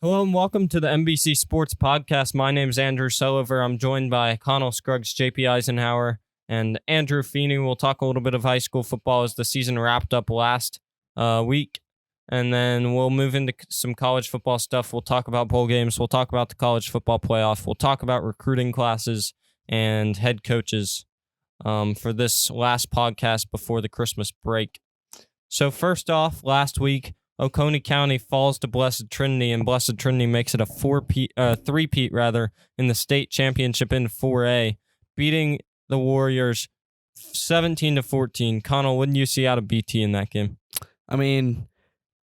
Hello and welcome to the MBC Sports Podcast. My name is Andrew Sullivan. I'm joined by Connell Scruggs, JP Eisenhower, and Andrew Feeney. We'll talk a little bit of high school football as the season wrapped up last week, and then we'll move into some college football stuff. We'll talk about bowl games. We'll talk about the college football playoff. We'll talk about recruiting classes and head coaches for this last podcast before the Christmas break. So first off, last week, Oconee County falls to Blessed Trinity, and Blessed Trinity makes it a three-peat in the state championship in 4A, beating the Warriors 17-14. Connell, what did you see out of BT in that game? I mean,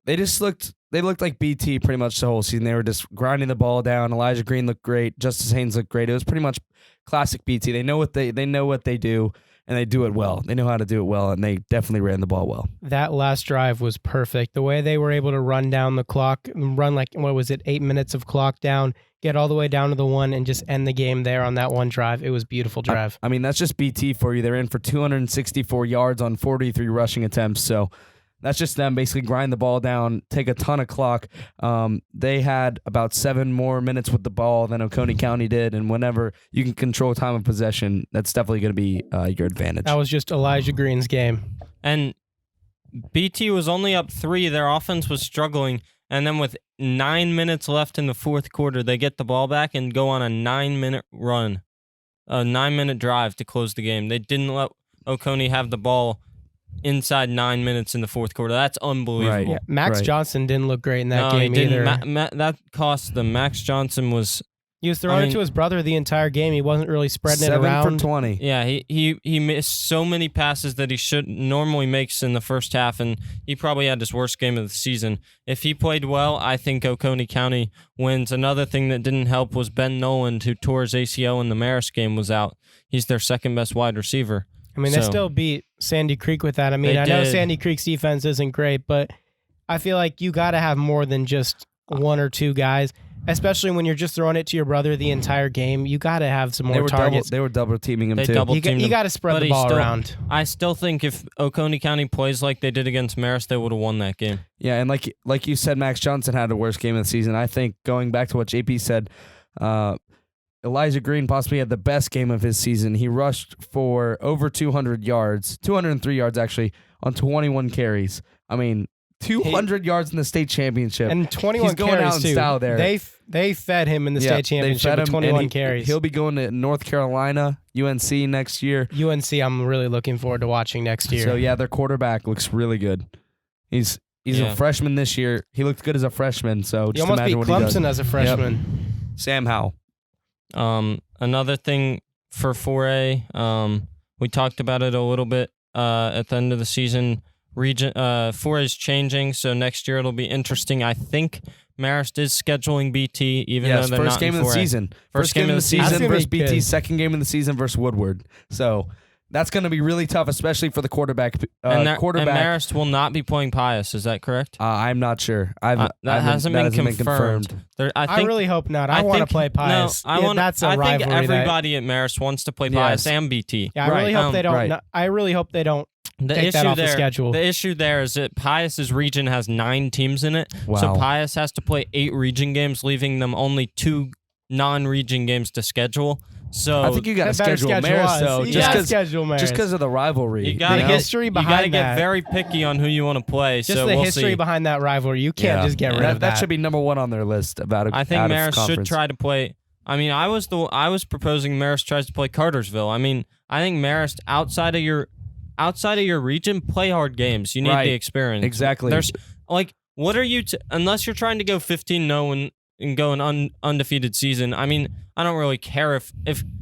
they looked like BT pretty much the whole season. They were just grinding the ball down. Elijah Green looked great. Justice Haynes looked great. It was pretty much classic BT. They know what they do. And they do it well. They know how to do it well, and they definitely ran the ball well. That last drive was perfect. The way they were able to run down the clock, run 8 minutes of clock down, get all the way down to the one, and just end the game there on that one drive. It was a beautiful drive. I mean, that's just BT for you. They're in for 264 yards on 43 rushing attempts, so that's just them basically grind the ball down, take a ton of clock. They had about 7 more minutes with the ball than Oconee County did, and whenever you can control time of possession, that's definitely going to be your advantage. That was just Elijah Green's game. And BT was only up 3. Their offense was struggling, and then with 9 minutes left in the fourth quarter, they get the ball back and go on a 9-minute run, a 9-minute drive to close the game. They didn't let Oconee have the ball inside 9 minutes in the fourth quarter. That's unbelievable. Right. Yeah, Max Johnson didn't look great in that game he either. didn't. That cost them. Max Johnson was... He was throwing it to his brother the entire game. He wasn't really spreading it 7 around. for 20. Yeah, he missed so many passes that he should normally makes in the first half, and he probably had his worst game of the season. If he played well, I think Oconee County wins. Another thing that didn't help was Ben Noland, who tore his ACL in the Marist game, was out. He's their second best wide receiver. I mean, they still beat Sandy Creek with that. I mean, I know Sandy Creek's defense isn't great, but I feel like you got to have more than just 1 or 2 guys, especially when you're just throwing it to your brother the entire game. You got to have some more targets. They were double teaming him too. You got to spread the ball around. I still think if Oconee County plays like they did against Marist, they would have won that game. Yeah, and like you said, Max Johnson had the worst game of the season. I think going back to what JP said, Elijah Green possibly had the best game of his season. He rushed for over 200 yards, 203 yards actually, on 21 carries. I mean, 200 yards in the state championship. And 21 He's going carries, out in too. style there. They fed him in the state championship with 21 carries. He'll be going to North Carolina, UNC next year. UNC, I'm really looking forward to watching next year. So, yeah, their quarterback looks really good. He's a freshman this year. He looked good as a freshman, so just imagine what he does. You almost beat Clemson as a freshman. Yep. Sam Howell. Another thing for 4A, we talked about it a little bit at the end of the season. 4A is changing, so next year it'll be interesting. I think Marist is scheduling BT, even though they're not in 4A. First game of the season. First game of the season versus BT. Good. Second game of the season versus Woodward. So that's going to be really tough, especially for the quarterback. And Marist will not be playing Pius. Is that correct? I'm not sure. That hasn't been confirmed. I really hope not. I want to play Pius. No, that's a rivalry. I think everybody at Marist wants to play Pius and BT. Yeah, I really hope they don't. I really hope they don't. Take that off the schedule. The issue there is that Pius's region has 9 teams in it, so Pius has to play 8 region games, leaving them only 2 non-region games to schedule. So I think you got to schedule Marist, though, just because of the rivalry. You got the history behind that. You got to get very picky on who you want to play. Just the history behind that rivalry. You can't just get rid of that. That should be number 1 on their list. I think Marist should try to play. I mean, I was proposing Marist tries to play Cartersville. I mean, I think Marist outside of your region, play hard games. You need the experience. Exactly. There's what are you unless you're trying to go 15-0 and go an undefeated season. I mean, I don't really care if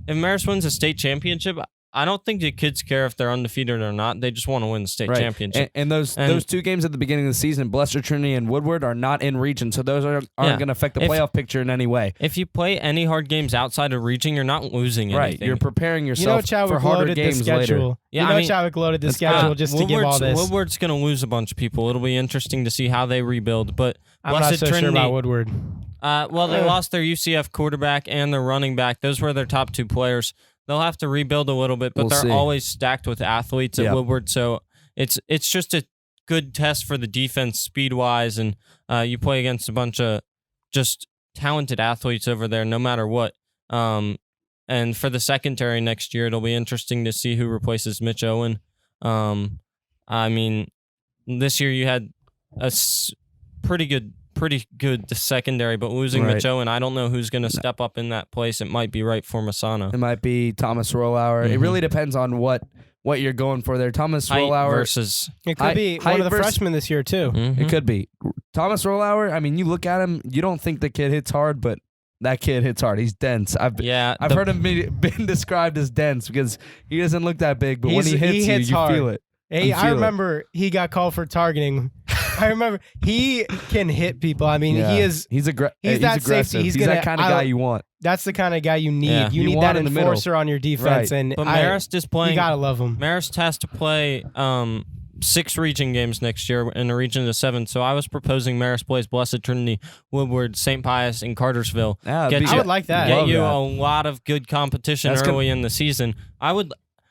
Marist wins a state championship. I don't think the kids care if they're undefeated or not. They just want to win the state championship. And those 2 games at the beginning of the season, Blessed Trinity and Woodward, are not in region, so those aren't going to affect the playoff picture in any way. If you play any hard games outside of region, you're not losing anything. Right, you're preparing yourself for harder games later. Yeah, Chadwick loaded the schedule just to give all this. Woodward's going to lose a bunch of people. It'll be interesting to see how they rebuild. But I'm not so sure about Woodward. Well, they lost their UCF quarterback and their running back. Those were their top 2 players. They'll have to rebuild a little bit, but they're always stacked with athletes at Woodward. So it's just a good test for the defense speed-wise, and you play against a bunch of just talented athletes over there, no matter what. And for the secondary next year, it'll be interesting to see who replaces Mitch Owen. I mean, this year you had a pretty good secondary, but losing Mitch Owen, I don't know who's going to step up in that place. It might be right for Masano. It might be Thomas Rollauer. It really depends on what you're going for there. Thomas Rollauer versus it could be one of the freshmen this year too. It could be Thomas Rollauer. I mean, you look at him, you don't think the kid hits hard, but that kid hits hard. He's dense. I've heard him been described as dense because he doesn't look that big, but when he hits you feel it. Hey, I remember he got called for targeting. I remember he can hit people. I mean, he's that aggressive. safety. He's that kind of guy you want. That's the kind of guy you need. Yeah. You need that enforcer on your defense. Right. And but Marist is playing. You gotta love him. Marist has to play 6 region games next year in a region of 7. So I was proposing Marist plays Blessed Trinity, Woodward, St. Pius, and Cartersville. I would like that. Get you a lot of good competition early in the season.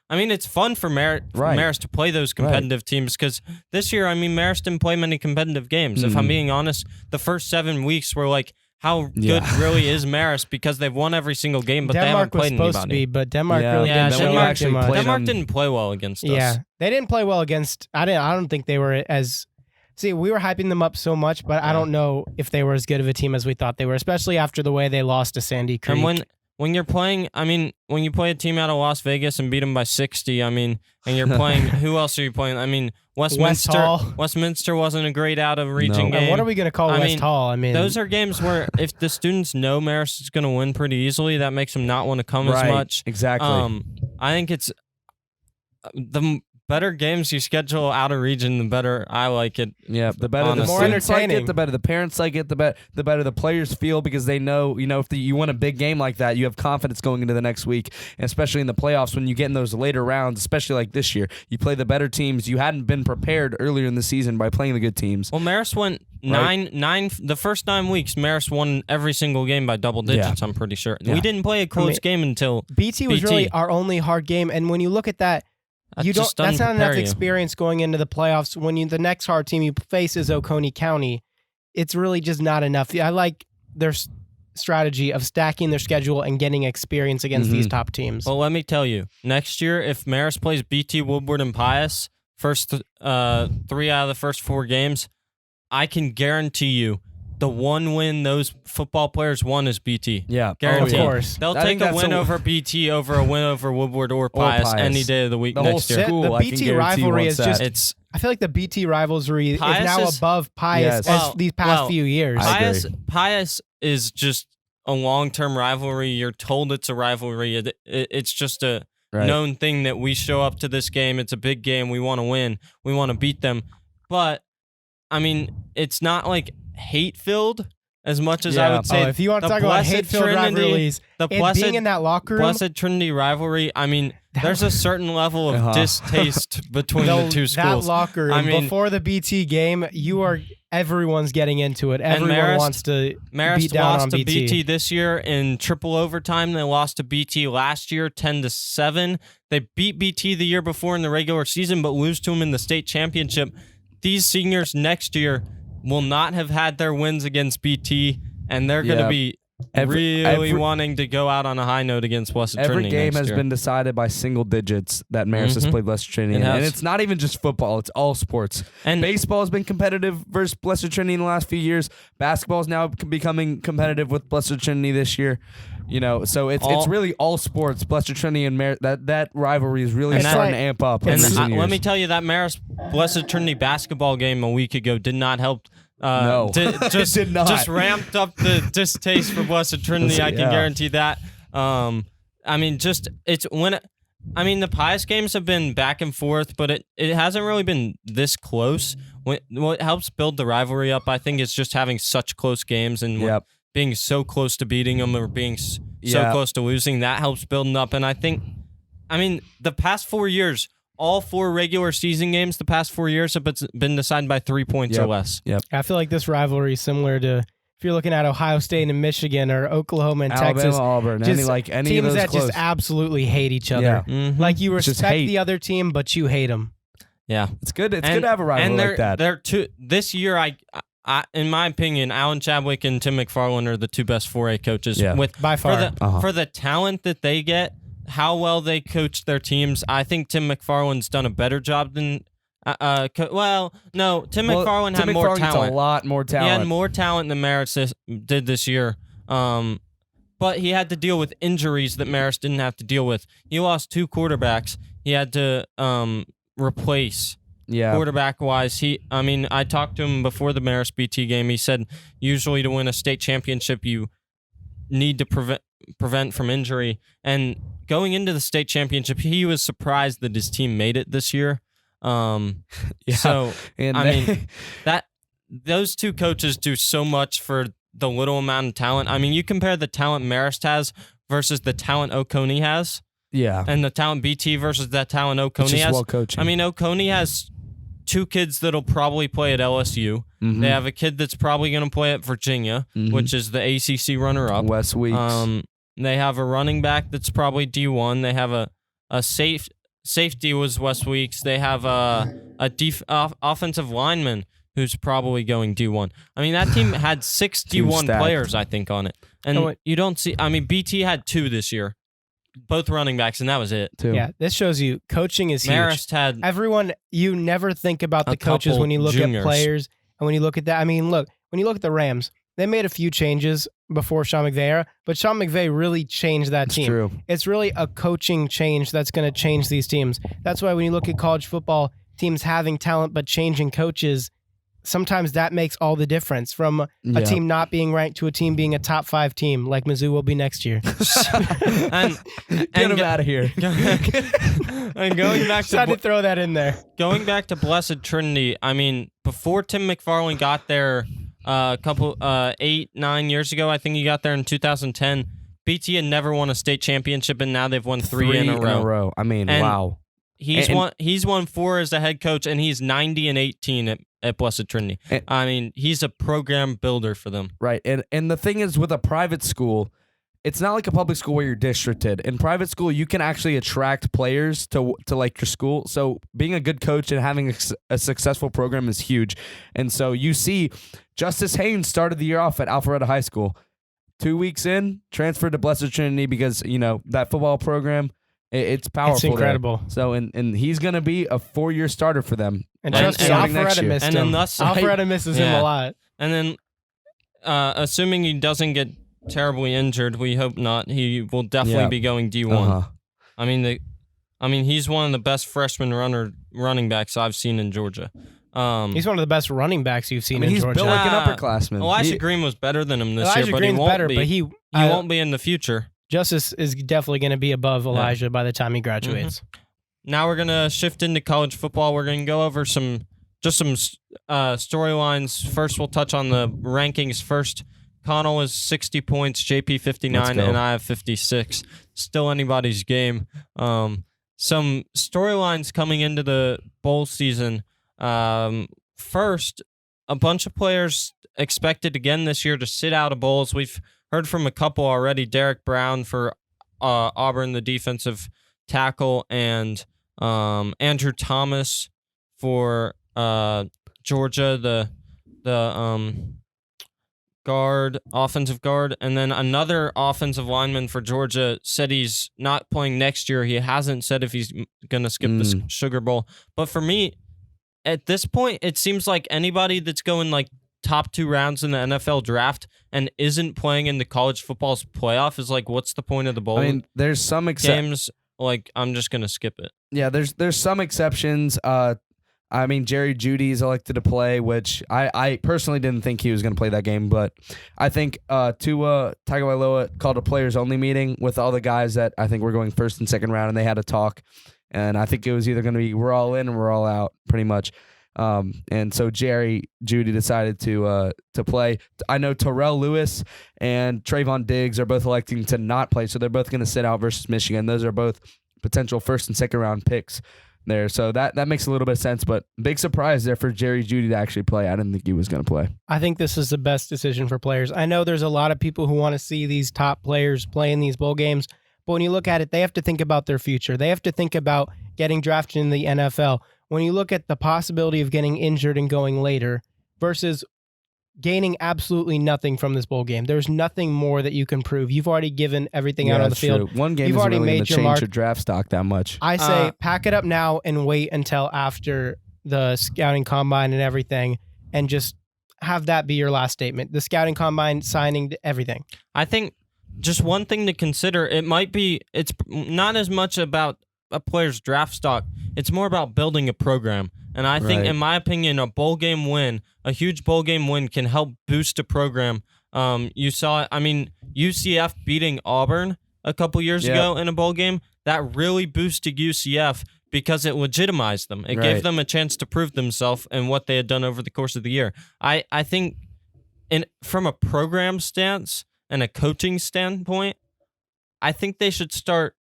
I mean, it's fun for Marist to play those competitive teams because this year, I mean, Marist didn't play many competitive games. If I'm being honest, the first 7 weeks were like, how good really is Marist because they've won every single game, but they haven't played anybody. Denmark was supposed to be, but Denmark really didn't show up. Denmark didn't play well against us. Yeah, they didn't play well against. I don't think they were as. See, we were hyping them up so much, but I don't know if they were as good of a team as we thought they were, especially after the way they lost to Sandy Creek. And when you're playing, I mean, when you play a team out of Las Vegas and beat them by 60, I mean, and you're playing, who else are you playing? I mean, Westminster wasn't a great out of region game. And what are we going to call West Hall? I mean, those are games where if the students know Marist is going to win pretty easily, that makes them not want to come as much. Exactly. I think it's the better games you schedule out of region, the better I like it. Yeah, the better the more entertaining. The better the parents like it, the better the players feel because they know, if you win a big game like that, you have confidence going into the next week, and especially in the playoffs when you get in those later rounds, especially like this year, you play the better teams. You hadn't been prepared earlier in the season by playing the good teams. Well, Marist went the first 9 weeks, Marist won every single game by double digits, I'm pretty sure. Yeah. We didn't play a close game until BT was really our only hard game, and when you look at that, that's not enough experience going into the playoffs. When the next hard team you face is Oconee County, it's really just not enough. I like their strategy of stacking their schedule and getting experience against these top teams. Well, let me tell you, next year if Marist plays BT, Woodward, and Pius first 3 out of the first 4 games, I can guarantee you the one win those football players won is BT. Yeah, guaranteed. Of course. They'll take a win over BT over a win over Woodward or Pius any day of the week next year. The BT rivalry is just. I feel like the BT rivalry is now above Pius these past few years. Pius is just a long-term rivalry. You're told it's a rivalry. It's just a known thing that we show up to this game. It's a big game. We want to win. We want to beat them. But I mean, it's not like hate-filled as much as I would say. If you want to talk about hate-filled rivalries, being in that locker room, Blessed Trinity rivalry, I mean, there's a certain level of distaste between the two schools. That locker room, before the BT game, everyone's getting into it. Everyone wants to beat down on BT. Marist lost to BT this year in triple overtime. They lost to BT last year 10-7. They beat BT the year before in the regular season, but lose to them in the state championship. These seniors next year will not have had their wins against BT, and they're going to be really wanting to go out on a high note against Blessed Trinity. Every game has been decided by single digits that Marist has played Blessed Trinity. And it's not even just football, it's all sports. And baseball has been competitive versus Blessed Trinity in the last few years. Basketball is now becoming competitive with Blessed Trinity this year. So it's really all sports. Blessed Trinity and that rivalry is really starting to amp up. And let me tell you, that Marist Blessed Trinity basketball game a week ago did not help. No, it did not. Just ramped up the distaste for Blessed Trinity. I can guarantee that. I mean, the Pius games have been back and forth, but it hasn't really been this close. What helps build the rivalry up, I think, is just having such close games and being so close to beating them or being so close to losing. That helps building up. And I think, the past 4 years, all 4 regular season games the past 4 years have been decided by 3 points or less. Yep. I feel like this rivalry is similar to if you're looking at Ohio State and Michigan or Oklahoma and Alabama, Texas. Auburn, any teams of those that close. just absolutely hate each other. Yeah. Like you respect the other team, but you hate them. Yeah, it's good. It's good to have a rivalry like that. This year, in my opinion, Alan Chadwick and Tim McFarland are the two best 4A coaches. Yeah. By far. For the talent that they get, how well they coach their teams, I think Tim McFarland's done a better job than. Tim McFarland had more talent. A lot more talent. He had more talent than Maris did this year. But he had to deal with injuries that Maris didn't have to deal with. He lost 2 quarterbacks. He had to replace. Yeah. Quarterback-wise, I talked to him before the Maris BT game. He said usually to win a state championship, you need to prevent from injury. And going into the state championship, he was surprised that his team made it this year. So those two coaches do so much for the little amount of talent. I mean, you compare the talent Marist has versus the talent Oconee has. Yeah. And the talent BT versus that talent Oconee has. Well coaching. I mean, Oconee has 2 kids that'll probably play at LSU. Mm-hmm. They have a kid that's probably going to play at Virginia, which is the ACC runner-up. Wes Weeks. They have a running back that's probably D1. They have a safety was Wes Weeks. They have a offensive lineman who's probably going D1. I mean, that team had 6 D1 players, I think, on it. And you don't see... I mean, BT had 2 this year. Both running backs, and that was it. Yeah, this shows you coaching is huge. Marist had everyone. You never think about the coaches when you look at players, and when you look at that. I mean, look, when you look at the Rams, they made a few changes before Sean McVay era, but Sean McVay really changed that team. True. It's really a coaching change that's going to change these teams. That's why when you look at college football, teams having talent but changing coaches, sometimes that makes all the difference from a team not being ranked to a team being a top 5 team like Mizzou will be next year. Get him out of here. And going back to throw that in there. Going back to Blessed Trinity, I mean, before Tim McFarland got there a couple 8-9 years ago, I think he got there in 2010. BT had never won a state championship, and now they've won 3 in a row. I mean, and wow. He's won 4 as a head coach, and he's 90-18 at Blessed Trinity. I mean, he's a program builder for them. Right. And the thing is, with a private school, it's not like a public school where you're districted. In private school, you can actually attract players to like your school. So being a good coach and having a successful program is huge. And so you see Justice Haynes started the year off at Alpharetta High School. 2 weeks in, transferred to Blessed Trinity because, that football program, it's powerful. It's incredible. There. So, and he's going to be a 4-year starter for them. And trust me, Alpharetta missed him. Alpharetta misses him a lot. And then, assuming he doesn't get terribly injured, we hope not, he will definitely be going D1. Uh-huh. I mean, he's one of the best freshman running backs I've seen in Georgia. He's one of the best running backs you've seen in he's Georgia. He's built like an upperclassman. Elijah Green was better than him this year, but he won't be. But he won't be in the future. Justice is definitely going to be above Elijah by the time he graduates. Mm-hmm. Now we're going to shift into college football. We're going to go over some storylines. First, we'll touch on the rankings first. Connell is 60 points, JP 59, and I have 56. Still anybody's game. Some storylines coming into the bowl season. First, a bunch of players expected again this year to sit out of bowls. We've heard from a couple already. Derek Brown for Auburn, the defensive tackle, and Andrew Thomas for Georgia, the offensive guard, and then another offensive lineman for Georgia said he's not playing next year. He hasn't said if he's going to skip the Sugar Bowl. But for me, at this point, it seems like anybody that's going like top 2 rounds in the NFL draft and isn't playing in the college football's playoff is like, what's the point of the bowl? I mean, there's some games. Like, I'm just gonna skip it. Yeah, there's some exceptions. I mean, Jerry Judy's elected to play, which I personally didn't think he was going to play that game, but I think Tua Tagovailoa called a players-only meeting with all the guys that I think were going first and second round, and they had a talk, and I think it was either going to be we're all in or we're all out, pretty much. And so Jerry Judy decided to play. I know Terrell Lewis and Trayvon Diggs are both electing to not play, so they're both going to sit out versus Michigan. Those are both potential first and second round picks there. So that makes a little bit of sense, but big surprise there for Jerry Judy to actually play. I didn't think he was going to play. I think this is the best decision for players. I know there's a lot of people who want to see these top players play in these bowl games, but when you look at it, they have to think about their future. They have to think about getting drafted in the NFL. When you look at the possibility of getting injured and going later versus gaining absolutely nothing from this bowl game. There's nothing more that you can prove. You've already given everything out on the field. One game You've isn't already really going made to your change mark. your draft stock that much. I say pack it up now and wait until after the scouting combine and everything, and just have that be your last statement. The scouting combine, signing, everything. I think just one thing to consider, it's not as much about a player's draft stock. It's more about building a program. And I think, in my opinion, a huge bowl game win can help boost a program. You saw it. I mean, UCF beating Auburn a couple years ago in a bowl game, that really boosted UCF because it legitimized them. It gave them a chance to prove themselves and what they had done over the course of the year. I think from a program stance and a coaching standpoint, I think they should start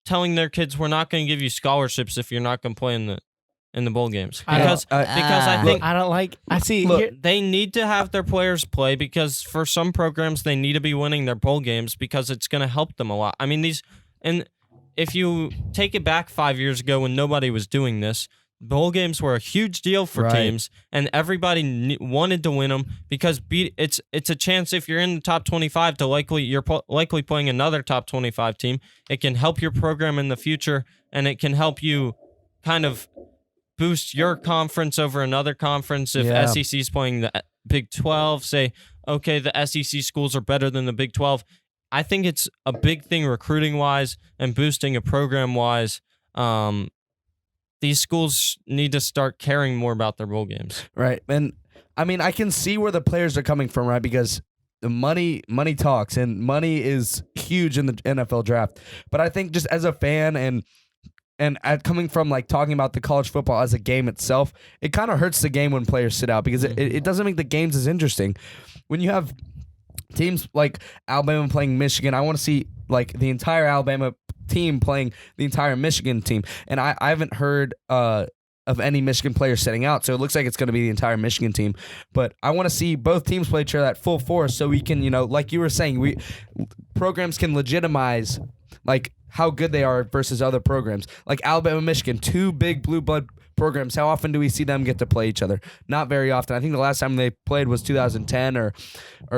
telling their kids, we're not going to give you scholarships if you're not going to play in the bowl games. Because I think they need to have their players play, because for some programs they need to be winning their bowl games because it's going to help them a lot. I mean, if you take it back 5 years ago when nobody was doing this, bowl games were a huge deal for teams, and everybody wanted to win them because it's a chance. If you're in the top 25, you're likely playing another top 25 team. It can help your program in the future, and it can help you kind of boost your conference over another conference. If SEC is playing the Big 12, say, okay, the SEC schools are better than the Big 12. I think it's a big thing recruiting-wise and boosting a program-wise. These schools need to start caring more about their bowl games. Right. And, I mean, I can see where the players are coming from, right? Because the money talks, and money is huge in the NFL draft. But I think just as a fan and coming from like talking about the college football as a game itself, it kind of hurts the game when players sit out, because it doesn't make the games as interesting. When you have teams like Alabama playing Michigan, I want to see like the entire Alabama team playing the entire Michigan team. And I haven't heard of any Michigan players sitting out, so it looks like it's going to be the entire Michigan team. But I want to see both teams play each other at full force, so we can, like you were saying, programs can legitimize like how good they are versus other programs. Like Alabama, Michigan, two big blue blood programs. How often do we see them get to play each other? Not very often. I think the last time they played was 2010 or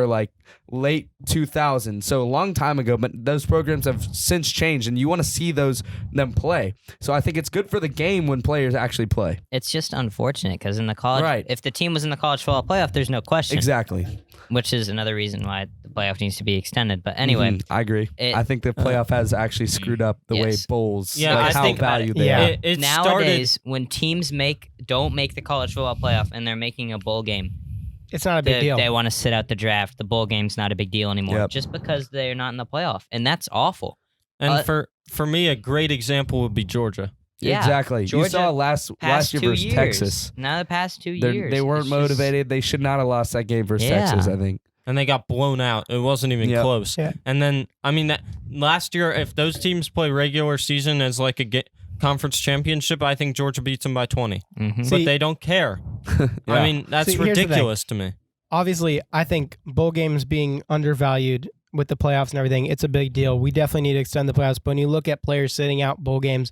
like late 2000. So a long time ago, but those programs have since changed, and you want to see them play. So I think it's good for the game when players actually play. It's just unfortunate because in the college, if the team was in the college football playoff, there's no question. Exactly. Which is another reason why the playoff needs to be extended. But anyway, I agree. I think the playoff has actually screwed up the way bowls, how valued they are. Nowadays, when teams don't make the college football playoff and they're making a bowl game, it's not a big deal. They want to sit out the draft. The bowl game's not a big deal anymore, just because they're not in the playoff, and that's awful. And for me, a great example would be Georgia. Yeah, exactly. Georgia, you saw last year versus Texas. Now the past 2 years. They weren't motivated. They should not have lost that game versus Texas, I think. And they got blown out. It wasn't even close. Yeah. And then, I mean, last year, if those teams play regular season as like a conference championship, I think Georgia beats them by 20. Mm-hmm. But they don't care. I mean, that's ridiculous to me. Obviously, I think bowl games being undervalued with the playoffs and everything, it's a big deal. We definitely need to extend the playoffs. But when you look at players sitting out bowl games,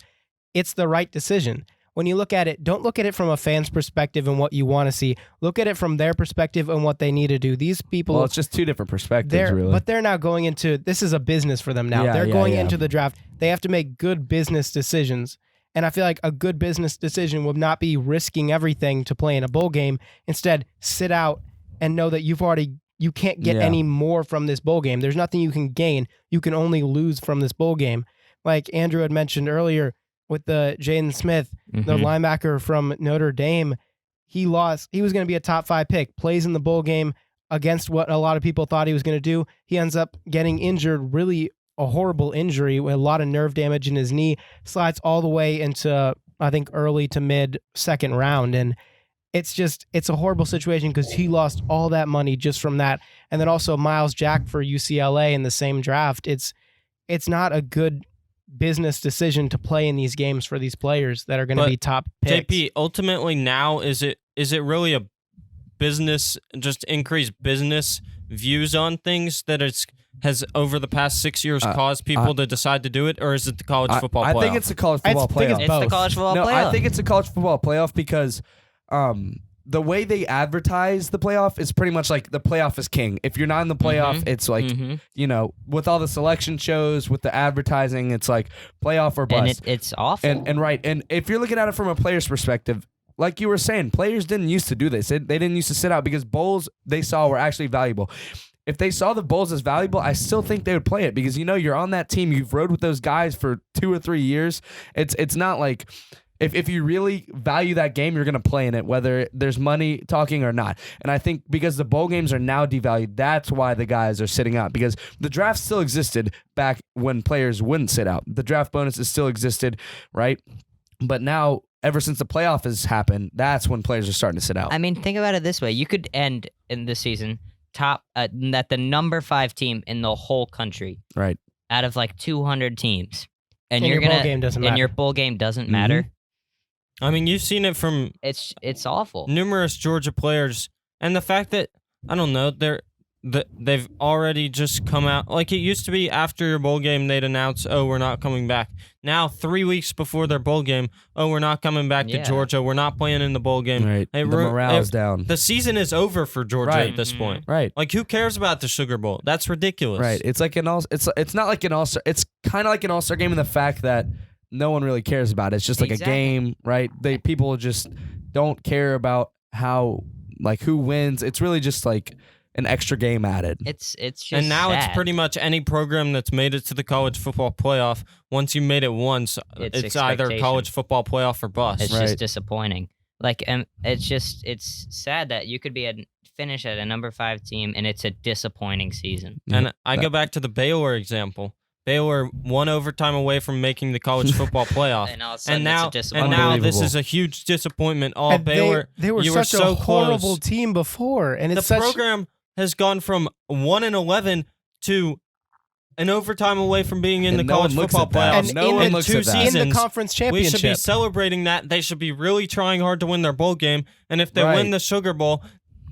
it's the right decision. When you look at it, don't look at it from a fan's perspective and what you want to see. Look at it from their perspective and what they need to do. These people... Well, it's just two different perspectives, really. But they're now going into... This is a business for them now. They're going into the draft. They have to make good business decisions. And I feel like a good business decision would not be risking everything to play in a bowl game. Instead, sit out and know that you can't get any more from this bowl game. There's nothing you can gain. You can only lose from this bowl game. Like Andrew had mentioned earlier, with the Jaden Smith, the linebacker from Notre Dame, he lost. He was going to be a top 5 pick, plays in the bowl game against what a lot of people thought he was going to do. He ends up getting injured, really a horrible injury with a lot of nerve damage in his knee, slides all the way into, I think, early to mid second round. And it's a horrible situation because he lost all that money just from that. And then also Miles Jack for UCLA in the same draft. It's not a good business decision to play in these games for these players that are going to be top picks. JP, ultimately now, is it really a business, just increased business views on things that has over the past 6 years caused people to decide to do it, or is it the college football playoff? I think it's the college football playoff. It's the college football playoff. I think it's the college football playoff because the way they advertise the playoff is pretty much like the playoff is king. If you're not in the playoff, it's like, with all the selection shows, with the advertising, it's like playoff or bust. And it's awful. And if you're looking at it from a player's perspective, like you were saying, players didn't used to do this. They didn't used to sit out because bowls they saw were actually valuable. If they saw the bowls as valuable, I still think they would play it because, you're on that team. You've rode with those guys for 2 or 3 years. It's not like if you really value that game, you're going to play in it, whether there's money talking or not. And I think because the bowl games are now devalued, that's why the guys are sitting out, because the draft still existed back when players wouldn't sit out. The draft bonuses still existed, right? But now, ever since the playoff has happened, that's when players are starting to sit out. I mean, think about it this way. You could end in this season at the number 5 team in the whole country. Right. Out of like 200 teams. And your bowl game doesn't matter. And your bowl game doesn't matter. I mean, you've seen it from it's awful. Numerous Georgia players, and the fact that I don't know, they've already just come out like it used to be after your bowl game they'd announce, "Oh, we're not coming back." Now 3 weeks before their bowl game, "Oh, we're not coming back to Georgia. We're not playing in the bowl game." Right. The morale is down. The season is over for Georgia at this point. Right. Like who cares about the Sugar Bowl? That's ridiculous. Right. It's like it's not like an all-star. It's kind of like an all-star game in the fact that no one really cares about it. It's just like a game, right? People just don't care about how who wins. It's really just like an extra game added. It's just and now sad. it's pretty much any program that's made it to the college football playoff. Once you made it once, it's either college football playoff or bust. It's just disappointing. It's sad that you could finish at a number 5 team and it's a disappointing season. And I go back to the Baylor example. Baylor 1 overtime away from making the college football playoff, and now this is a huge disappointment. Baylor, they were you such were so a horrible close. team before, and it's the program has gone from 1-11 to an overtime away from being in the college football playoffs. And no one looks 2 at that. seasons, in the conference championship. We should be celebrating that. They should be really trying hard to win their bowl game, and if they win the Sugar Bowl,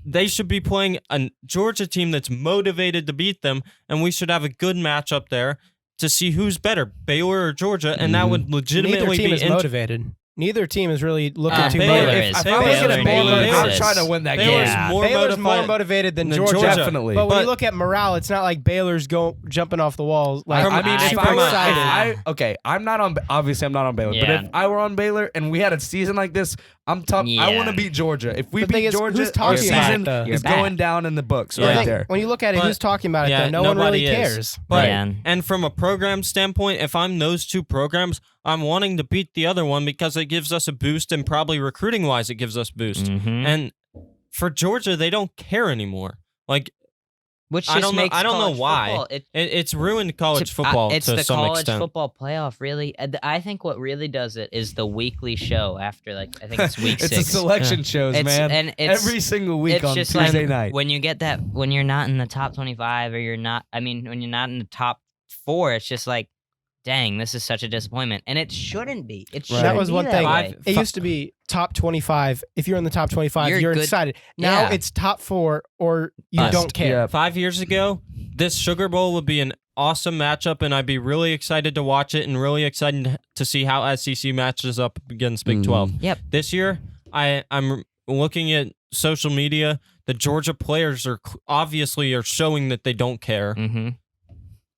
they should be playing a Georgia team that's motivated to beat them, and we should have a good matchup there to see who's better, Baylor or Georgia, and that would legitimately Neither team be is motivated. Neither team is really looking to Baylor motivate. is. If I'm looking at Baylor, I'm is. trying to win that Baylor's game. more more motivated than Georgia. Definitely. But when you look at morale, it's not like Baylor's jumping off the walls. Like, I mean, super excited. I'm not on. Obviously, I'm not on Baylor. Yeah. But if I were on Baylor and we had a season like this, I'm tough. Yeah. I want to beat Georgia. If we The thing beat is, Georgia, who's our talking about season it, though? is You're going down in the books Yeah. right there. When you look at it, But- who's talking about it? Yeah, Though? No one really nobody is. cares. But Yeah. and from a program standpoint, if I'm those 2 programs, I'm wanting to beat the other one because it gives us a boost, and probably recruiting wise, it gives us a boost. And for Georgia, they don't care anymore. Like, Which I just don't know. makes I don't know college why. football- It's ruined college football It's to the some college extent. football playoff, really. I think what really does it is the weekly show after, I think it's week It's 6. the selection shows, man. And it's, Every single week it's on just Tuesday night. when you get that, when you're not in the top 25 or when you're not in the top 4, it's just like, dang, this is such a disappointment. And it shouldn't be. It shouldn't That was be one that thing. way. It used to be top 25. If you're in the top 25, You're you're good. excited. Now Yeah. it's top 4 or you Bust. don't care. Yeah. 5 years ago, this Sugar Bowl would be an awesome matchup, and I'd be really excited to watch it and really excited to see how SEC matches up against Big 12. Yep. This year, I'm looking at social media. The Georgia players obviously are showing that they don't care. Mm-hmm.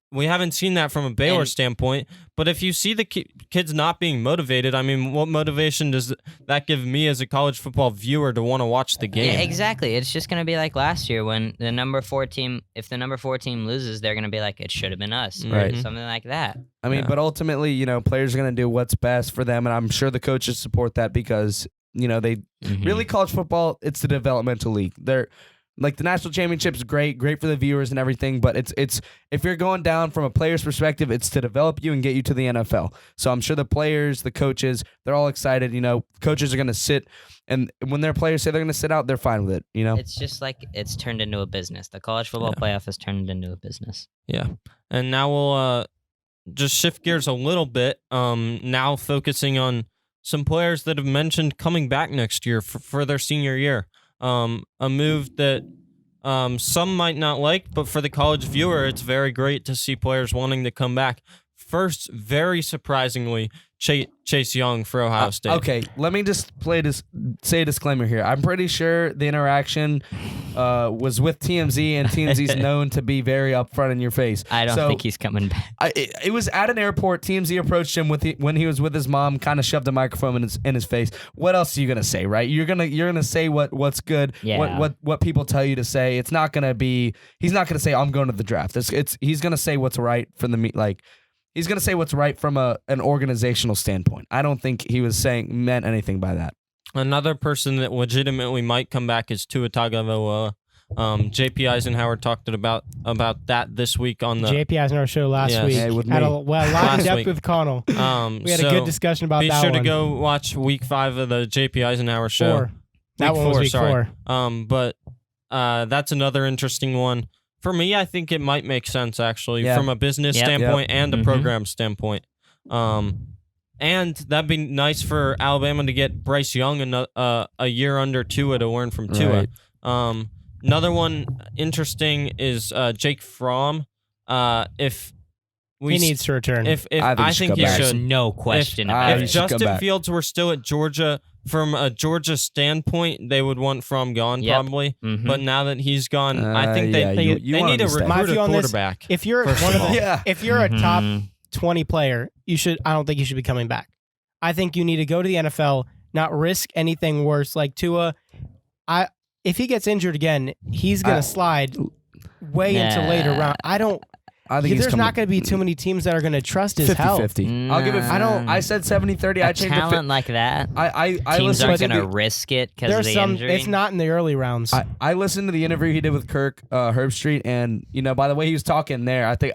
We haven't seen that from a Baylor And- standpoint, but if you see the kids not being motivated, I mean, what motivation does that give me as a college football viewer to want to watch the game? Yeah, exactly. It's just going to be like last year when the number 4 team, if the number 4 team loses, they're going to be like, it should have been us. or Right. Something like that. I mean, Yeah. but ultimately, players are going to do what's best for them, and I'm sure the coaches support that because, they really college football, it's the developmental league. They're like the national championship's great for the viewers and everything, but it's if you're going down from a player's perspective, it's to develop you and get you to the NFL. So I'm sure the players, the coaches, they're all excited. Coaches are going to sit, and when their players say they're going to sit out, they're fine with it. It's just like it's turned into a business. The college football playoff has turned into a business. Yeah. And now we'll just shift gears a little bit, now focusing on some players that have mentioned coming back next year for their senior year. A move that some might not like, but for the college viewer, it's very great to see players wanting to come back. First, very surprisingly, Chase Young for Ohio State. Okay, let me just say a disclaimer here. I'm pretty sure the interaction was with TMZ, and TMZ's known to be very upfront in your face. I don't think he's coming back. It was at an airport. TMZ approached him when he was with his mom, kind of shoved a microphone in his face. What else are you gonna say, right? You're gonna say what's good, what people tell you to say. It's not gonna be. He's not gonna say I'm going to the draft. He's gonna say what's right for the like. He's going to say what's right from an organizational standpoint. I don't think he was meant anything by that. Another person that legitimately might come back is Tua Tagovailoa. JP Eisenhower talked about that this week on the JP Eisenhower show last week. Yeah, with me. Had a lot in depth with Connell. We had a good discussion about that one. Be sure to go watch week 5 of the JP Eisenhower show. That one was week 4. But that's another interesting one. For me, I think it might make sense, actually, from a business standpoint and a program standpoint. And that'd be nice for Alabama to get Bryce Young a year under Tua to learn from Tua. Right. Another one interesting is Jake Fromm. He needs to return. I think he should. There's no question about it. If Justin Fields were still at Georgia, from a Georgia standpoint, they would want Fromm gone probably. Mm-hmm. But now that he's gone, I think they need to recruit a quarterback. If you're if you're a top 20 player, I don't think you should be coming back. I think you need to go to the NFL, not risk anything worse. Like Tua, if he gets injured again, he's gonna slide way into later round. I think there's not going to be too many teams that are going to trust his 50-50. I'll give it. I said 70-30. I changed talent like that. Teams aren't going to risk it because of the injury. It's not in the early rounds. I listened to the interview he did with Kirk Herbstreit, and by the way he was talking there, I think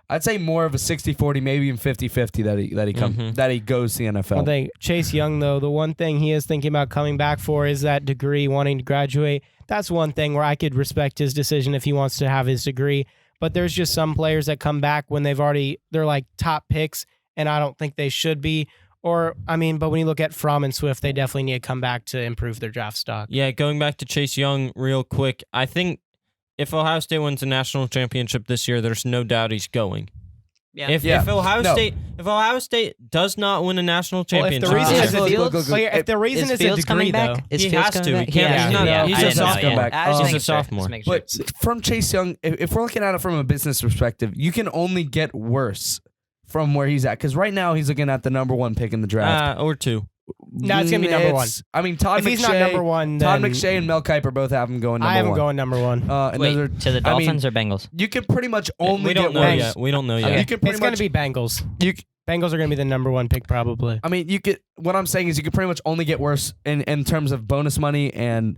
I'd say more of a 60-40, maybe even 50-50 that he goes to the NFL. I think Chase Young, though, the one thing he is thinking about coming back for is that degree, wanting to graduate. That's one thing where I could respect his decision if he wants to have his degree. But there's just some players that come back when they're like top picks, and I don't think they should be. But when you look at Fromm and Swift, they definitely need to come back to improve their draft stock. Yeah, going back to Chase Young real quick, I think if Ohio State wins a national championship this year, there's no doubt he's going. Yeah. If Ohio State does not win a national championship, if the reason is a degree, though, he has to. He can't. He's a sophomore. He's a sophomore. But from Chase Young, if we're looking at it from a business perspective, you can only get worse from where he's at. Because right now he's looking at the number 1 pick in the draft, or 2. No, it's gonna be number 1. I mean, Todd if McShay, he's not number 1, Todd McShay and Mel Kiper both have him going number 1. I have him going number 1. Wait, to the Dolphins or Bengals? You can pretty much only get worse. We don't know yet. Okay. It's going to be Bengals. Bengals are going to be the number 1 pick probably. I mean, what I'm saying is you could pretty much only get worse in terms of bonus money and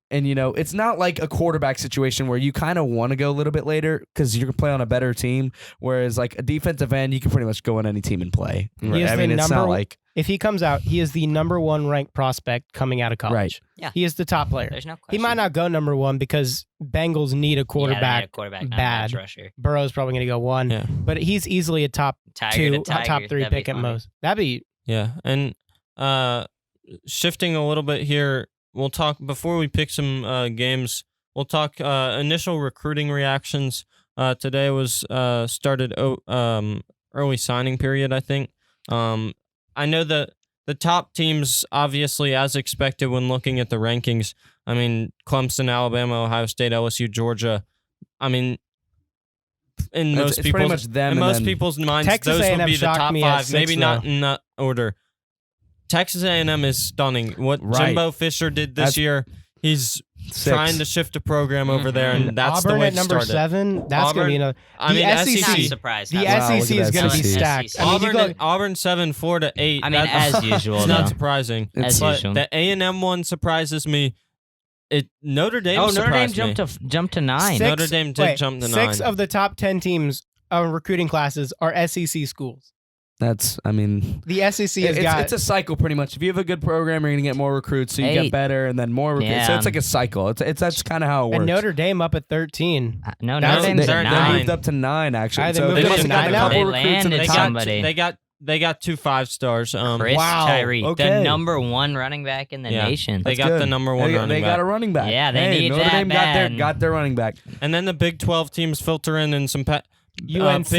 it's not like a quarterback situation where you kind of want to go a little bit later because you can play on a better team. Whereas like a defensive end, you can pretty much go on any team and play. Right? It's not like if he comes out, he is the number 1 ranked prospect coming out of college. Right. Yeah. He is the top player. There's no question. He might not go number 1 because Bengals need a quarterback. Bad. Burrow's probably going to go 1, but he's easily a top 2, top 3 pick at most. That'd be And shifting a little bit here. We'll talk before we pick some games. We'll talk initial recruiting reactions. Today was started early signing period, I think. I know that the top teams, obviously, as expected when looking at the rankings. I mean, Clemson, Alabama, Ohio State, LSU, Georgia. I mean, in most people's minds, Texas those A&M would be the top 5. Maybe not though. in that order. Texas A&M is stunning. What Jimbo Fisher did this year, he's trying to shift a program over there, and that's Auburn the way at number 7. That's going to be another. SEC. The SEC is going to be stacked. Auburn 7, Florida 8. I mean, as usual, it's not surprising. As usual. The A&M one surprises me. Notre Dame. Notre Dame jumped to 9. Notre Dame did jump to 9. 6 of the top 10 teams recruiting classes are SEC schools. The SEC it's a cycle pretty much. If you have a good program, you're gonna get more recruits, so you get better, and then more recruits. Yeah. So it's like a cycle. That's kind of how it works. And Notre Dame up at 13. No, Notre Dame's at 9. They moved up to 9 actually. So they must have got a couple recruits in the top. They got 2 5-stars. Chris Tyree, the number 1 running back in the nation. They got the number 1 running back. They got a running back. Yeah, they need Notre that Dame bad. got their running back. And then the Big 12 teams filter in, and some UNC.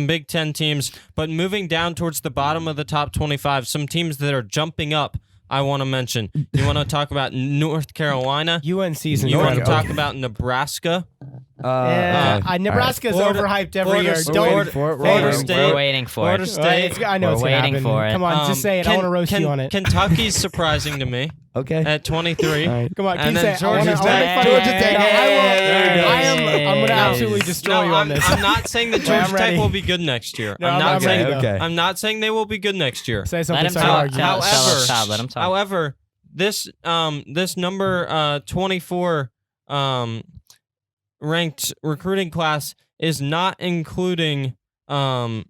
Big Ten teams. But moving down towards the bottom of the top 25, some teams that are jumping up. I want to mention. You want to talk about North Carolina? UNC's You want to incredible. talk about Nebraska? Nebraska's overhyped every year. Florida State. We're waiting for Florida it. State. I know We're it's gonna waiting happen. for it. Come on, just say it. I want to roast you on it. Kentucky's surprising to me Okay. at 23. All right. Come on, And keep then saying. I Georgia wanna Tech. fight Georgia you. Tech. No, Hey. I'm going to No. absolutely destroy you on this. I'm not saying that Wait, I'm Georgia Tech ready. will be good next year. No, I'm not I'm saying. ready, though. Okay. I'm not saying they will be good next year. Say Let something. him so I talk. argue. Tell However- Todd, let him talk. However, this number 24 ranked recruiting class is not including the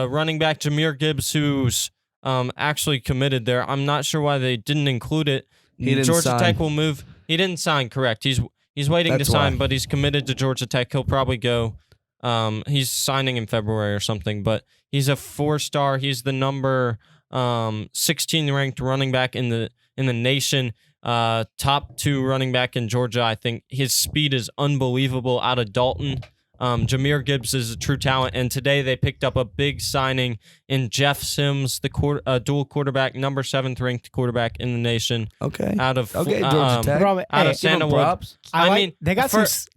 running back Jahmyr Gibbs, who's actually committed there. I'm not sure why they didn't include it. He didn't Georgia sign. Tech will move. He didn't sign, correct. He's waiting That's to sign, why. but he's committed to Georgia Tech. He'll probably go. He's signing in February or something, but he's a 4-star. He's the number 16 ranked running back in the nation. Top 2 running back in Georgia. I think his speed is unbelievable out of Dalton. Jahmyr Gibbs is a true talent, and today they picked up a big signing in Jeff Sims, the dual quarterback, number 7th ranked quarterback in the nation. Okay. Out of Okay, Georgia Tech. Bro, out hey, of Santa Give 'em Wood. props. I like- mean, they got for, some.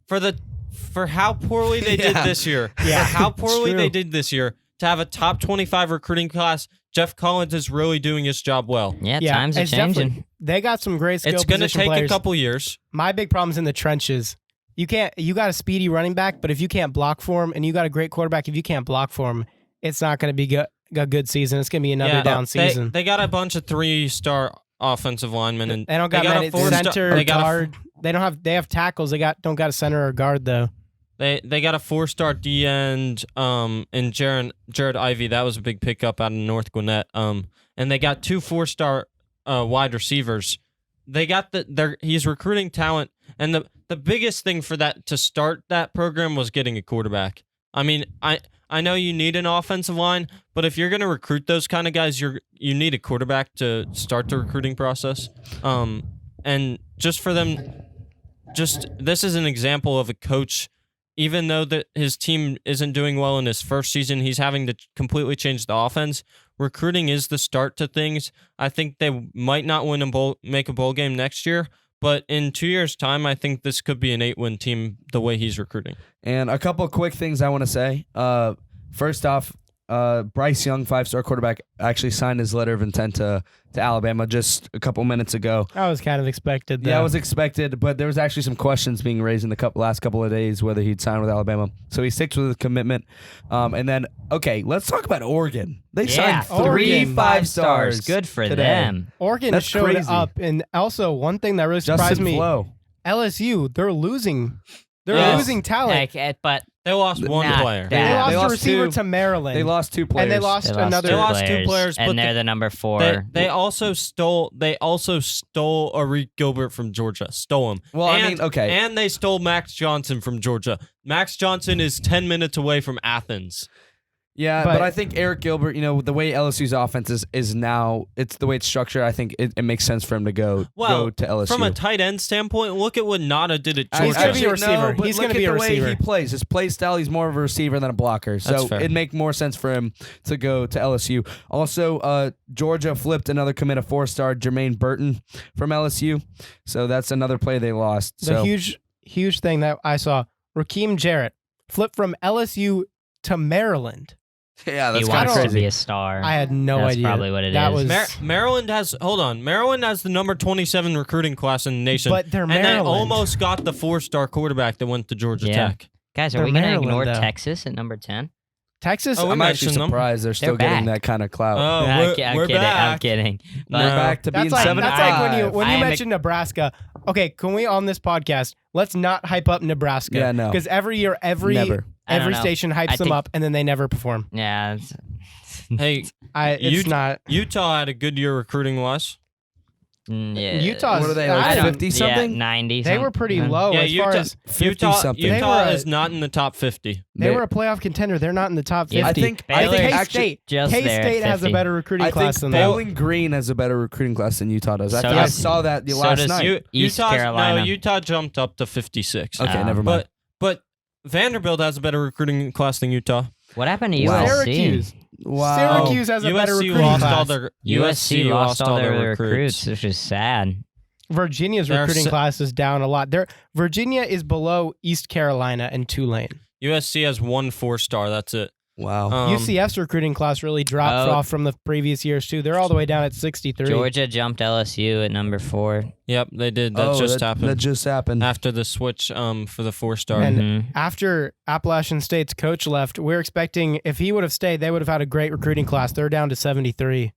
for how poorly they did Yeah. this year. Yeah, For how it's poorly they true. did this year to have a top 25 recruiting class. Jeff Collins is really doing his job well. Yeah, Yeah, times are it's definitely- changing. They got some great skill It's going to position take players. a couple years. My big problem's in the trenches. You got a speedy running back, but if you can't block for him, and you got a great quarterback, if you can't block for him, it's not going to be a good season. It's going to be another down season. They got a bunch of 3-star offensive linemen, and They don't got got many a 4-star center, they got guard. They have tackles. They don't got a center or guard though. They got a 4-star D end in Jared Ivey. That was a big pickup out of North Gwinnett. And they got 2 4-star wide receivers. They got he's recruiting talent, and the biggest thing for that to start that program was getting a quarterback. I mean, I know you need an offensive line, but if you're going to recruit those kind of guys, you need a quarterback to start the recruiting process. And just for them, this is an example of a coach. Even though that his team isn't doing well in his first season, he's having to completely change the offense. Recruiting is the start to things. I think they might not make a bowl game next year, but in 2 years' time, I think this could be an 8-win team the way he's recruiting. And a couple of quick things I want to say. First off, Bryce Young, 5-star quarterback, actually signed his letter of intent to Alabama just a couple minutes ago. That was kind of expected. Though. Yeah, it was expected, but there was actually some questions being raised in the last couple of days whether he'd sign with Alabama. So he sticks with his commitment. And then, okay, let's talk about Oregon. They Yeah, signed 3 Oregon. 5-stars. Good for today. them. Oregon That's showed crazy. up, and also one thing that really surprised Justin me: Flo. LSU. They're losing. They're Yes. losing talent. But They lost one Nah, player. that- They lost They a lost receiver 2. to Maryland. They lost 2 players. and they lost they lost another. They lost 2 players, but and they're the number 4. They also stole Arik Gilbert from Georgia. Stole him. Well, I mean, okay. And they stole Max Johnson from Georgia. Max Johnson is 10 minutes away from Athens. Yeah, But- but I think Eric Gilbert, the way LSU's offense is now, it's the way it's structured. I think it makes sense for him to go to LSU. From a tight end standpoint, look at what Nada did at He's Georgia. gonna be a receiver. No, but He's look gonna at be a the way receiver. he plays. His play style, he's more of a receiver than a blocker. That's So fair. it'd make more sense for him to go to LSU. Also, Georgia flipped another commit, a 4-star Jermaine Burton from LSU. So that's another play they lost. The So huge thing that I saw: Raheem Jarrett flipped from LSU to Maryland. yeah, he that's kind wants of to crazy. be a star. I had no That's idea. probably what it that is. was. Maryland has the number 27 recruiting class in the nation. But they're and they Maryland. almost got the 4-star quarterback that went to Georgia Yeah. Tech. Guys, are They're we going to Maryland, ignore though. Texas at number 10? Texas. Oh, we I'm actually mentioned them. surprised they're still They're getting back. that kind of clout. Oh, I'm we're kidding. back. I'm kidding. We're No. back to being That's like 7-5. when you I am mentioned Nebraska. Okay, can we on this podcast let's not hype up Nebraska? Yeah, no. Because every year, Never. I don't every know. station hypes I them think- up, and then they never perform. Yeah. Hey, It's not. Utah had a good year recruiting wise. Yeah. Utah's. What are they, I like don't- 50 something? Yeah, 90. They were pretty low Yeah, as far as 50-something. They Utah were a- is not in the top 50. they were a playoff contender. They're not in the top 50. Yeah, I think Baylor's K-State. just there at K-State has a 50. better recruiting I class think than them. Bowling Green has a better recruiting class than Utah does. I So think I does- saw that so last does night. East Utah's- Carolina. No, Utah jumped up to 56. Okay, never mind. But Vanderbilt has a better recruiting class than Utah. What happened to Wow. USC? Syracuse. Wow. Syracuse has a better USC recruiting lost class. all their USC lost all their recruits, which is sad. Virginia's They're recruiting si- class is down a lot. Virginia is below East Carolina and Tulane. USC has 1 4-star. That's it. Wow. UCF's recruiting class really dropped off from the previous years too. They're all the way down at 63. Georgia jumped LSU at number 4. Yep, they did. That just happened. That just happened. After the switch for the 4-star. And Mhm. after Appalachian State's coach left, we're expecting if he would have stayed, they would have had a great recruiting class. They're down to 73.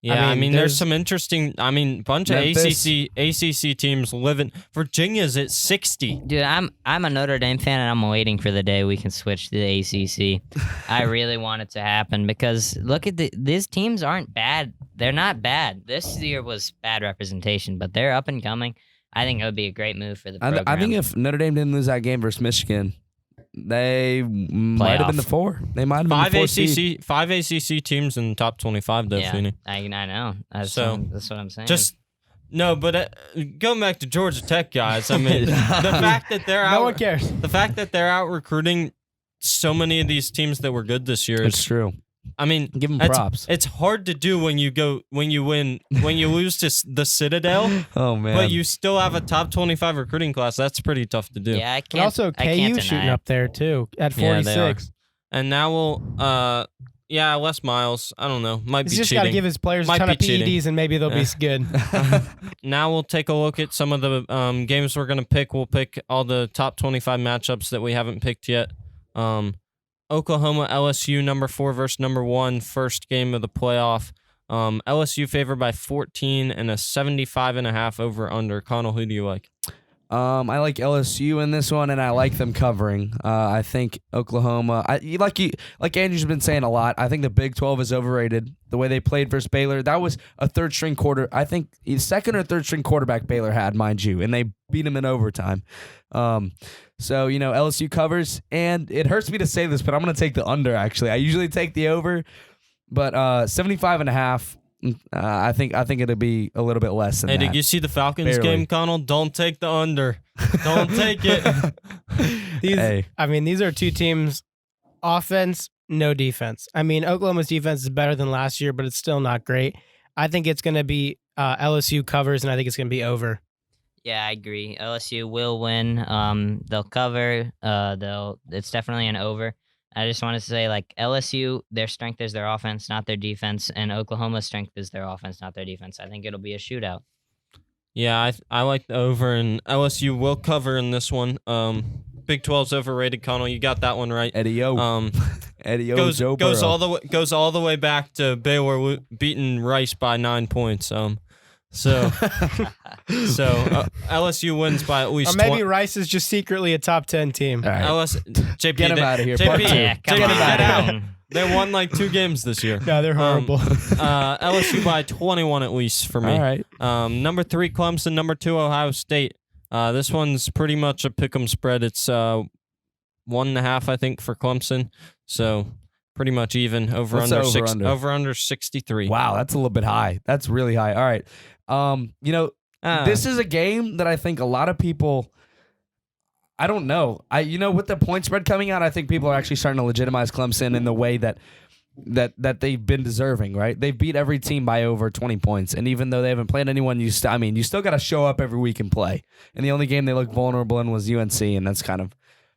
Yeah, I mean, there's there's some interesting. Bunch Memphis. of ACC teams living. Virginia's at 60. Dude, I'm a Notre Dame fan, and I'm waiting for the day we can switch to the ACC. I really want it to happen because look at these teams aren't bad. They're not bad. This year was bad representation, but they're up and coming. I think it would be a great move for the program. I think if Notre Dame didn't lose that game versus Michigan, they might have been the 4. They might have been the 4 seed. Five ACC teams in the top 25, though, yeah, Feeney. I know. That's So, that's what I'm saying. No, but going back to Georgia Tech, guys. I mean, the fact that they're No out, one cares. the fact that they're out recruiting so many of these teams that were good this year It's is. true. I mean, Give them it's- props. It's hard to do when you lose to the Citadel, Oh man. but you still have a top 25 recruiting class. That's pretty tough to do. yeah, I And can't. also I can't KU deny shooting it. up there too at Yeah, they 46. And now Les Miles. I don't know. Might He's be just got to cheating. give his players Might a ton be of cheating. PEDs and maybe they'll be good. Now we'll take a look at some of the games we're going to pick. We'll pick all the top 25 matchups that we haven't picked yet. Oklahoma, LSU, number 4 versus number 1, first game of the playoff. LSU favored by 14 and a 75.5 over under. Connell, who do you like? I like LSU in this one, and I like them covering. I think Oklahoma. Like Andrew's been saying a lot. I think the Big 12 is overrated. The way they played versus Baylor, that was a third-string quarter. I think second or third-string quarterback Baylor had, mind you, and they beat him in overtime. So LSU covers, and it hurts me to say this, but I'm going to take the under. Actually, I usually take the over, but 75.5. I think it'll be a little bit less than Hey, that. did you see the Falcons Barely. game, Connell? Don't take the under. Don't take it. These are two teams, offense, no defense. I mean, Oklahoma's defense is better than last year, but it's still not great. I think it's going to be LSU covers, and I think it's going to be over. Yeah, I agree. LSU will win. They'll cover. It's definitely an over. I just want to say, like, LSU, their strength is their offense, not their defense, and Oklahoma's strength is their offense, not their defense. I think it'll be a shootout. Yeah, I like the over, and LSU will cover in this one. Big 12's overrated, Connell. You got that one right. Eddie O. Eddie O. Joe goes Burrow. all the way back to Baylor beating Rice by 9 points. So LSU wins by at least. Or maybe Rice is just secretly a top 10 team. All right. JP, Get him out of here. JP, Part two. Yeah, come JP, on. get out. They won like 2 games this year. No, they're horrible. LSU by 21 at least for me. All right. Number 3 Clemson, number 2 Ohio State. This one's pretty much a pick'em spread. It's 1.5, I think, for Clemson. So pretty much even. Over What's under the six. over-under? Over under 63. Wow, that's a little bit high. That's really high. All right. This is a game that I think a lot of people. I don't know. With the point spread coming out, I think people are actually starting to legitimize Clemson in the way that they've been deserving, right? They beat every team by over 20 points, and even though they haven't played anyone, you still got to show up every week and play. And the only game they looked vulnerable in was UNC, and that's kind of,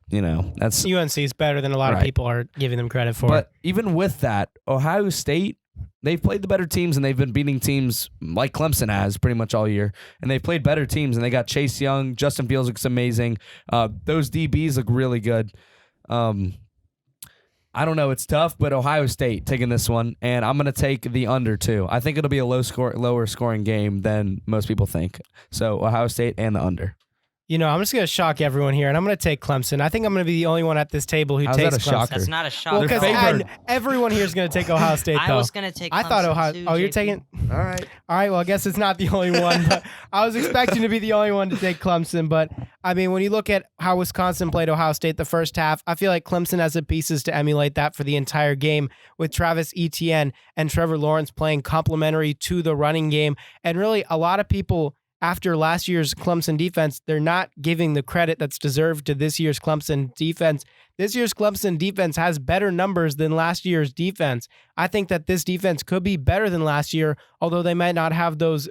that's. UNC is better than a lot of Right. people are giving them credit for. But even with that, Ohio State, they've played the better teams, and they've been beating teams like Clemson has pretty much all year. And they've played better teams, and they got Chase Young. Justin Fields looks amazing. Those DBs look really good. I don't know. It's tough, but Ohio State taking this one, and I'm going to take the under too. I think it'll be a lower scoring game than most people think. So Ohio State and the under. I'm just going to shock everyone here, and I'm going to take Clemson. I think I'm going to be the only one at this table who How's takes that a Clemson. shocker? That's not a shot. Well, They're because favored. everyone here is going to take Ohio State, though. I was gonna take. I thought Clemson Ohio. too, Oh, you're JP. taking. All right. All right. Well, I guess it's not the only one. But I was expecting to be the only one to take Clemson. But I mean, when you look at how Wisconsin played Ohio State the first half, I feel like Clemson has the pieces to emulate that for the entire game with Travis Etienne and Trevor Lawrence playing complementary to the running game. And really, a lot of people after last year's Clemson defense, they're not giving the credit that's deserved to this year's Clemson defense. This year's Clemson defense has better numbers than last year's defense. I think that this defense could be better than last year, although they might not have those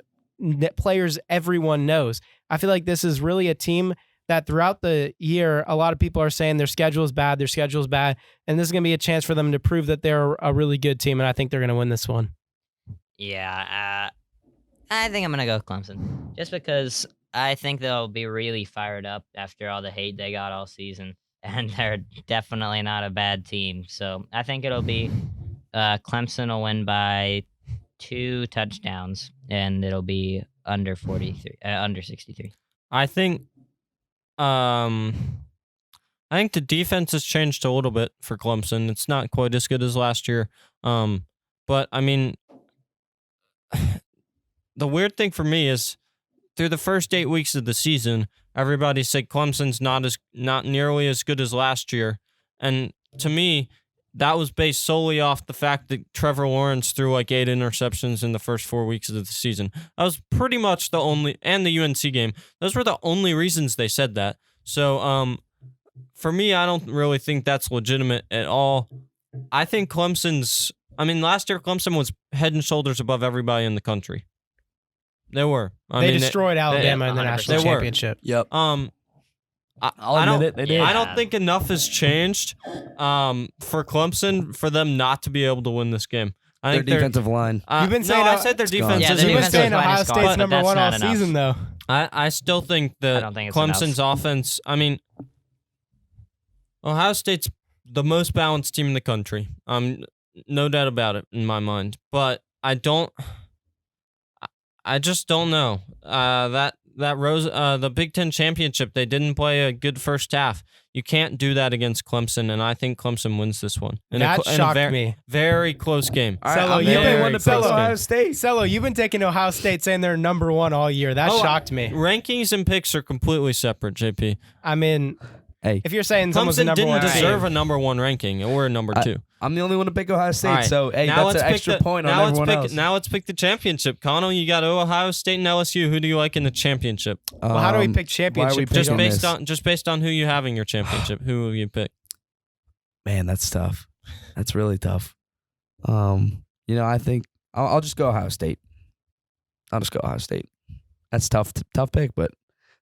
players everyone knows. I feel like this is really a team that throughout the year, a lot of people are saying their schedule is bad, and this is going to be a chance for them to prove that they're a really good team, and I think they're going to win this one. Yeah, I think I'm going to go with Clemson, just because I think they'll be really fired up after all the hate they got all season, and they're definitely not a bad team. So I think it'll be Clemson will win by 2 touchdowns, and it'll be under 63. I think the defense has changed a little bit for Clemson. It's not quite as good as last year. But I mean, the weird thing for me is through the first 8 weeks of the season, everybody said Clemson's not nearly as good as last year. And to me, that was based solely off the fact that Trevor Lawrence threw like 8 interceptions in the first 4 weeks of the season. That was pretty much the only, and the UNC game. Those were the only reasons they said that. So, for me, I don't really think that's legitimate at all. I think last year Clemson was head and shoulders above everybody in the country. They were. They destroyed Alabama in the national championship. Yep. I'll admit it. They did. I don't think enough has changed for Clemson for them not to be able to win this game. I think their defensive line. You've been saying I said their defense Yeah, is. their You've been defensive saying line Ohio is gone, State's but number that's one all not enough. season, though. I still think I that don't think it's Clemson's offense. I mean, Ohio State's the most balanced team in the country. No doubt about it in my mind. But I just don't know. The Big Ten championship, they didn't play a good first half. You can't do that against Clemson, and I think Clemson wins this one. That shocked me. Very close game. All right, Cello, you've been one to pick Cello, Ohio State. Cello, you've been taking Ohio State saying they're number one all year. That shocked me. Rankings and picks are completely separate, JP. I mean, Hey, if you're saying someone's a Clemson number one didn't deserve team, a number one ranking or a number 2. I'm the only one to pick Ohio State, All right, so hey, now that's an let's pick extra point on everyone else. Now let's pick the championship. Connell, you got Ohio State and LSU. Who do you like in the championship? well, how do we pick Why are we championship? picking Just this? based on who you have in your championship. Who will you pick? Man, that's tough. That's really tough. I think I'll just go Ohio State. I'll just go Ohio State. That's tough pick, but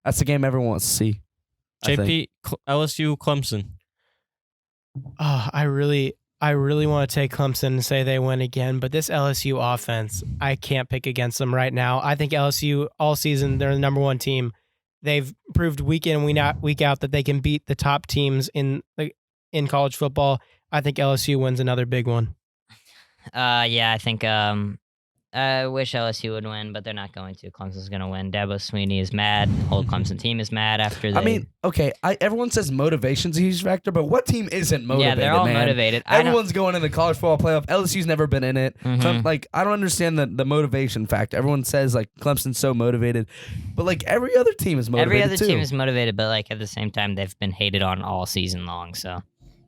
that's the game everyone wants to see. JP, LSU, Clemson. Oh, I really want to take Clemson and say they win again, but this LSU offense, I can't pick against them right now. I think LSU all season, they're the number one team. They've proved week in, week out that they can beat the top teams in college football. I think LSU wins another big one. Yeah, I think I wish LSU would win, but they're not going to. Clemson's going to win. Dabo Sweeney is mad. The whole Clemson team is mad after they... I mean, okay, everyone says motivation's a huge factor, but what team isn't motivated, yeah, they're all man? motivated. Everyone's going in the college football playoff. LSU's never been in it. Mhm. So, I don't understand the motivation factor. Everyone says, Clemson's so motivated, but, every other team is motivated, Every other too. team is motivated, but, at the same time, they've been hated on all season long, so...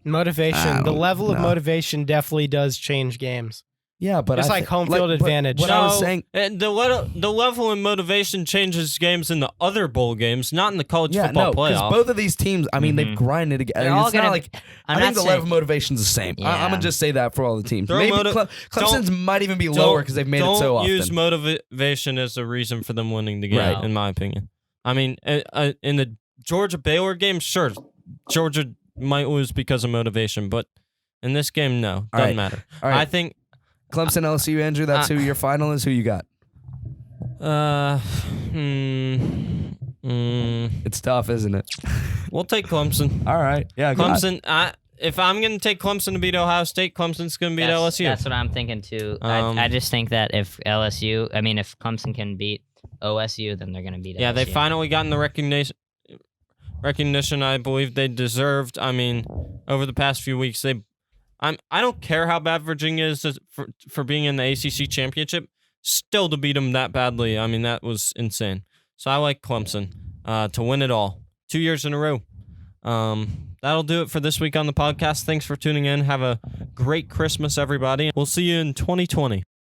Motivation. The level of know. motivation definitely does change games. Yeah, but It's like home field advantage. What I was saying... The level and motivation changes games in the other bowl games, not in the college football playoff. because both of these teams, I mean, they've grinded together. They're all It's not gonna- like I'm I think not the level of saying- motivation's the same. I'm Yeah. gonna just say that for all the teams. Throw Maybe motiv- Clemson's might even be Don't- lower because they've made it so often. Don't use motivation as a reason for them winning the game, Right. in my opinion. I mean, in the Georgia-Baylor game, sure, Georgia might lose because of motivation, but in this game, no. All Doesn't right. matter. All right. I think... Clemson, LSU, Andrew. That's who your final is. Who you got? It's tough, isn't it? We'll take Clemson. All right. Yeah. Clemson. If I'm going to take Clemson to beat Ohio State, Clemson's going to beat LSU. That's what I'm thinking, too. Um, I just think that if Clemson can beat OSU, then they're going to beat Yeah, LSU. they finally gotten the recognition I believe they deserved. I mean, over the past few weeks, I don't care how bad Virginia is for being in the ACC championship. Still to beat them that badly, I mean, that was insane. So I like Clemson to win it all 2 years in a row. That'll do it for this week on the podcast. Thanks for tuning in. Have a great Christmas, everybody. We'll see you in 2020.